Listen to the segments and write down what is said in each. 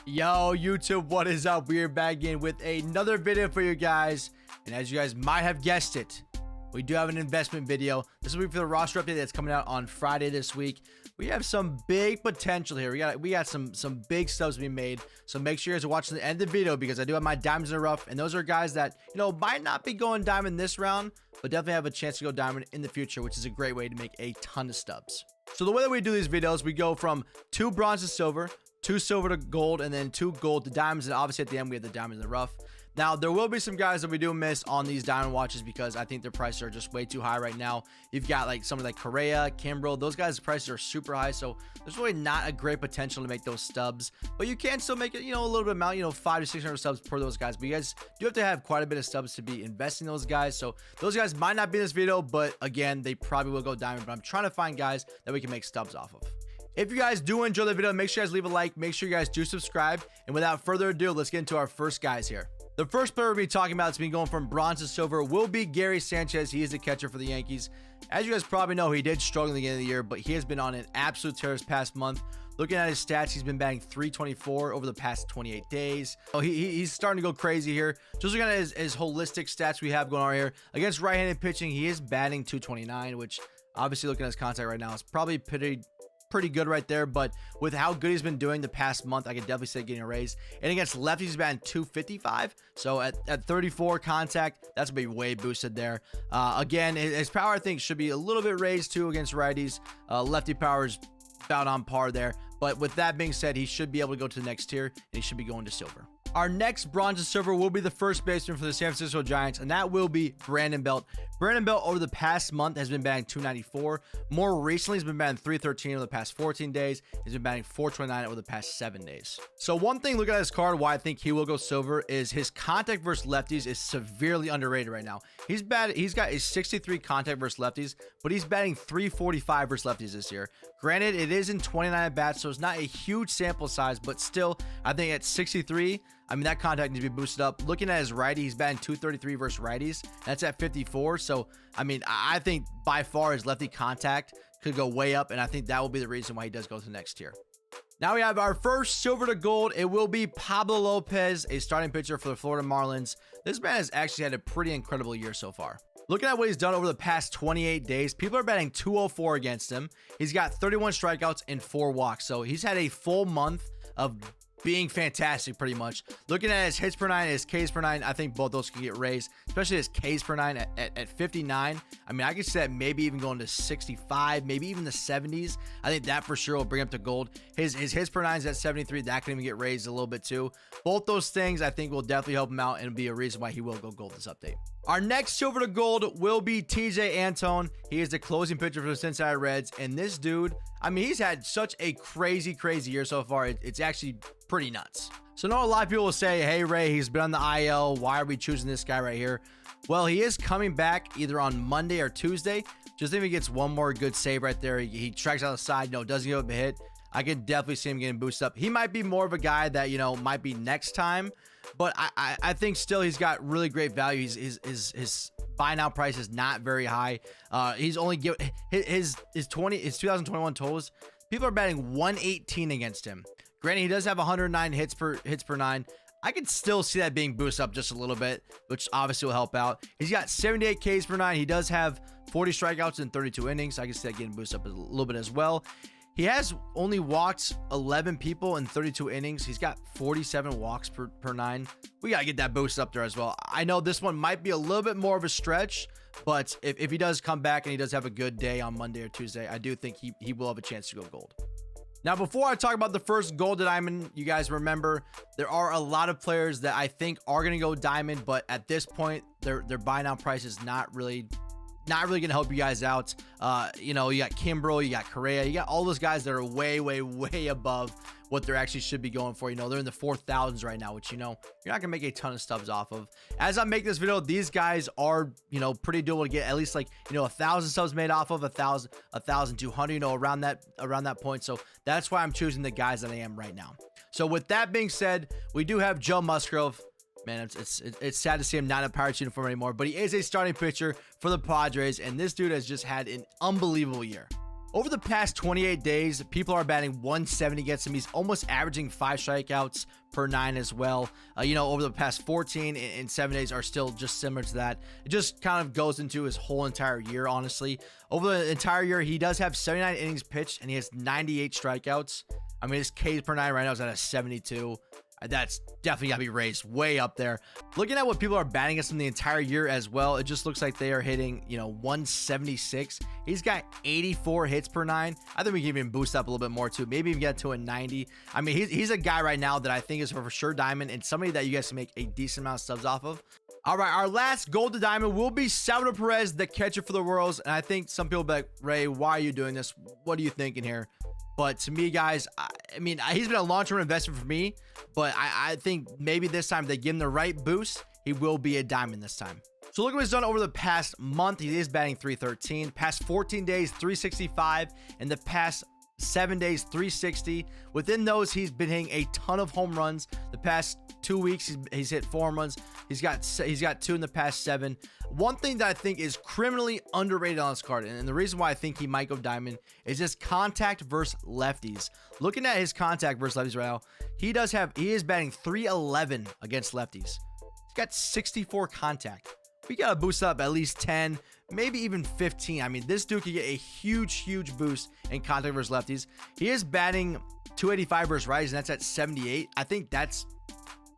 Yo, YouTube, what is up? We are back again with another video for you guys. And as you guys might have guessed it, we do have an investment video. This will be for the roster update that's coming out on Friday this week. We have some big potential here. We got some big stubs to be made. So make sure you guys are watching the end of the video because I do have my diamonds in the rough. And those are guys that, you know, might not be going diamond this round, but definitely have a chance to go diamond in the future, which is a great way to make a ton of stubs. So the way that we do these videos, we go from 2 bronze to silver, 2 silver to gold, and then 2 gold to diamonds. And obviously at the end, we have the diamonds in the rough. Now, there will be some guys that we do miss on these diamond watches because I think their prices are just way too high right now. You've got like somebody like Correa, Kimbrel. Those guys' prices are super high, so there's really not a great potential to make those stubs. But you can still make it, you know, a little bit amount, you know, 500 to 600 stubs per those guys. But you guys do have to have quite a bit of stubs to be investing in those guys. So those guys might not be in this video, but again, they probably will go diamond. But I'm trying to find guys that we can make stubs off of. If you guys do enjoy the video, make sure you guys leave a like. Make sure you guys do subscribe. And without further ado, let's get into our first guys here. The first player we'll be talking about that's been going from bronze to silver will be Gary Sanchez. He is the catcher for the Yankees. As you guys probably know, he did struggle at the beginning of the year, but he has been on an absolute tear this past month. Looking at his stats, he's been batting .324 over the past 28 days. Oh, he's starting to go crazy here. Just looking at his holistic stats we have going on here. Against right-handed pitching, he is batting .229, which obviously looking at his contact right now is probably pretty good right there, but with how good he's been doing the past month, I could definitely say getting a raise. And against lefties, he's batting .255, so at 34 contact, that's gonna be way boosted there. Again, his power I think should be a little bit raised too against righties. Lefty power is about on par there, but with that being said, he should be able to go to the next tier, and he should be going to silver. Our next bronze and silver will be the first baseman for the San Francisco Giants, and that will be Brandon Belt. Brandon Belt over the past month has been batting .294. More recently, he's been batting .313 over the past 14 days. He's been batting .429 over the past 7 days. So one thing looking at his card, why I think he will go silver, is his contact versus lefties is severely underrated right now. He's got a 63 contact versus lefties, but he's batting .345 versus lefties this year. Granted, it is in 29 at bats, so it's not a huge sample size, but still, I think at 63, I mean, that contact needs to be boosted up. Looking at his righty, he's batting .233 versus righties. That's at 54. So, I mean, I think by far his lefty contact could go way up, and I think that will be the reason why he does go to the next tier. Now we have our first silver to gold. It will be Pablo Lopez, a starting pitcher for the Florida Marlins. This man has actually had a pretty incredible year so far. Looking at what he's done over the past 28 days, people are batting .204 against him. He's got 31 strikeouts and 4 walks. So he's had a full month of being fantastic pretty much. Looking at his hits per 9, his Ks per 9, I think both those can get raised, especially his Ks per 9 at 59. I mean, I could see that maybe even going to 65, maybe even the 70s. I think that for sure will bring up to gold. His hits per 9 is at 73. That can even get raised a little bit too. Both those things I think will definitely help him out and be a reason why he will go gold this update. Our next silver to gold will be TJ Antone. He is the closing pitcher for the Cincinnati Reds. And this dude, I mean, he's had such a crazy year so far. It's actually pretty nuts. So I know a lot of people will say, hey, Ray, he's been on the IL. Why are we choosing this guy right here? Well, he is coming back either on Monday or Tuesday. Just if he gets one more good save right there, he strikes out the side, doesn't give up a hit, I could definitely see him getting boosted up. He might be more of a guy that, might be next time, but I think still he's got really great value. His buy now price is not very high. He's only his 2021 totals. People are batting 118 against him. Granted, he does have 109 hits per 9. I could still see that being boosted up just a little bit, which obviously will help out. He's got 78 Ks per 9. He does have 40 strikeouts in 32 innings. I can see that getting boosted up a little bit as well. He has only walked 11 people in 32 innings. He's got 47 walks per 9. We got to get that boost up there as well. I know this one might be a little bit more of a stretch, but if he does come back and he does have a good day on Monday or Tuesday, I do think he will have a chance to go gold. Now, before I talk about the first gold diamond, you guys remember there are a lot of players that I think are going to go diamond, but at this point, their buy now price is not really going to help you guys out. You got Kimbrel, you got Correa, you got all those guys that are way above what they actually should be going for. They're in the 4,000s right now, which, you're not going to make a ton of stubs off of. As I make this video, these guys are, pretty doable to get at least 1,000 stubs made off of 1,200, around that point. So that's why I'm choosing the guys that I am right now. So with that being said, we do have Joe Musgrove. Man, it's sad to see him not in a Pirates uniform anymore, but he is a starting pitcher for the Padres, and this dude has just had an unbelievable year. Over the past 28 days, people are batting 170 against him. He's almost averaging 5 strikeouts per 9 as well. Over the past 14 and 7 days are still just similar to that. It just kind of goes into his whole entire year, honestly. Over the entire year, he does have 79 innings pitched and he has 98 strikeouts. I mean, his Ks per 9 right now is at a 72. That's definitely got to be raised way up there. Looking at what people are batting against him the entire year as well, it just looks like they are hitting, 176. He's got 84 hits per 9. I think we can even boost up a little bit more too. Maybe even get to a 90. I mean, he's a guy right now that I think is for sure diamond and somebody that you guys can make a decent amount of subs off of. All right, our last gold to diamond will be Salvador Perez, the catcher for the Royals. And I think some people will be like, Ray, why are you doing this? What are you thinking here? But to me, guys, I mean, he's been a long-term investment for me, but I think maybe this time if they give him the right boost, he will be a diamond this time. So look what he's done over the past month. He is batting 313, past 14 days, 365, and the past 7 days, 360. Within those, he's been hitting a ton of home runs. The past 2 weeks, he's hit 4 home runs. He's got 2 in the past 7. One thing that I think is criminally underrated on this card, and the reason why I think he might go diamond, is his contact versus lefties. Looking at his contact versus lefties right now, he is batting 311 against lefties. He's got 64 contact. We got to boost up at least 10, maybe even 15. I mean, this dude could get a huge boost in contact versus lefties. He is batting 285 versus righties, and that's at 78. I think that's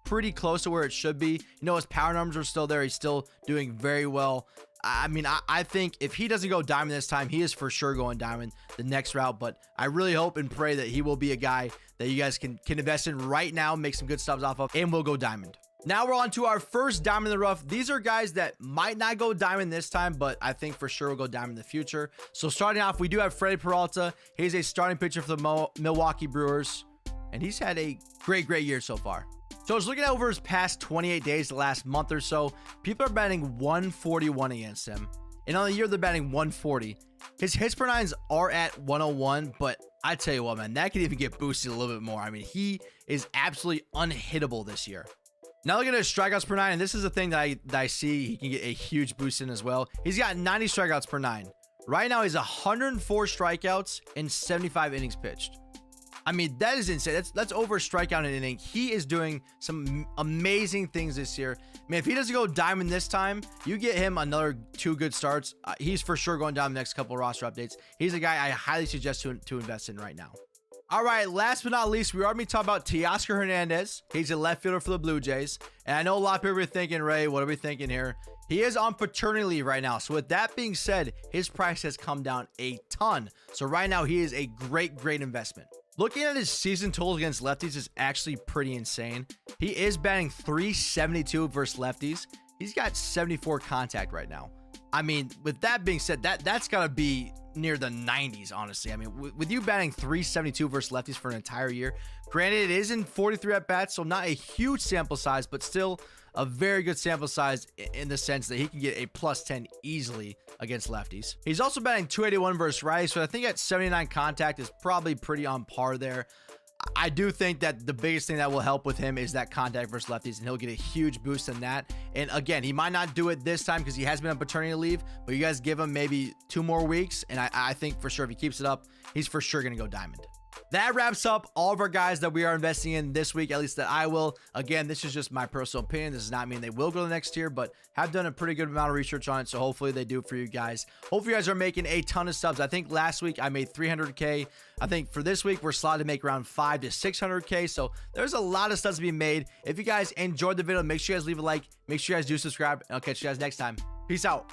pretty close to where it should be. His power numbers are still there. He's still doing very well. I mean, I think if he doesn't go diamond this time, he is for sure going diamond the next route. But I really hope and pray that he will be a guy that you guys can invest in right now, make some good subs off of, and will go diamond. Now we're on to our first diamond in the rough. These are guys that might not go diamond this time, but I think for sure will go diamond in the future. So starting off, we do have Freddy Peralta. He's a starting pitcher for the Milwaukee Brewers, and he's had a great year so far. So I was looking at over his past 28 days, the last month or so, people are batting 141 against him. And on the year, they're batting 140. His hits per 9s are at 101, but I tell you what, man, that could even get boosted a little bit more. I mean, he is absolutely unhittable this year. Now looking at his strikeouts per 9, and this is the thing that I see he can get a huge boost in as well. He's got 90 strikeouts per 9. Right now, he's 104 strikeouts in 75 innings pitched. I mean, that is insane. That's over a strikeout in an inning. He is doing some amazing things this year. I mean, if he doesn't go diamond this time, you get him another 2 good starts. He's for sure going down the next couple of roster updates. He's a guy I highly suggest to invest in right now. All right, last but not least, we already talked about Teoscar Hernandez. He's a left fielder for the Blue Jays. And I know a lot of people are thinking, Ray, what are we thinking here? He is on paternity leave right now. So with that being said, his price has come down a ton. So right now, he is a great investment. Looking at his season totals against lefties is actually pretty insane. He is batting 372 versus lefties. He's got 74 contact right now. I mean, with that being said, that's got to be near the 90s, honestly. I mean, with you batting 372 versus lefties for an entire year, granted, it is in 43 at-bats, so not a huge sample size, but still a very good sample size in the sense that he can get a plus 10 easily against lefties. He's also batting 281 versus righties, so I think at 79 contact is probably pretty on par there. I do think that the biggest thing that will help with him is that contact versus lefties, and he'll get a huge boost in that. And again, he might not do it this time because he has been on paternity leave, but you guys give him maybe 2 more weeks, and I think for sure if he keeps it up, he's for sure going to go diamond. That wraps up all of our guys that we are investing in this week, at least that I will. Again, this is just my personal opinion. This does not mean they will go the next year, but have done a pretty good amount of research on it, so hopefully they do for you guys. Hopefully you guys are making a ton of subs. I think last week I made 300K. I think for this week we're slotted to make around 500 to 600K, so there's a lot of subs to be made. If you guys enjoyed the video, make sure you guys leave a like. Make sure you guys do subscribe, and I'll catch you guys next time. Peace out.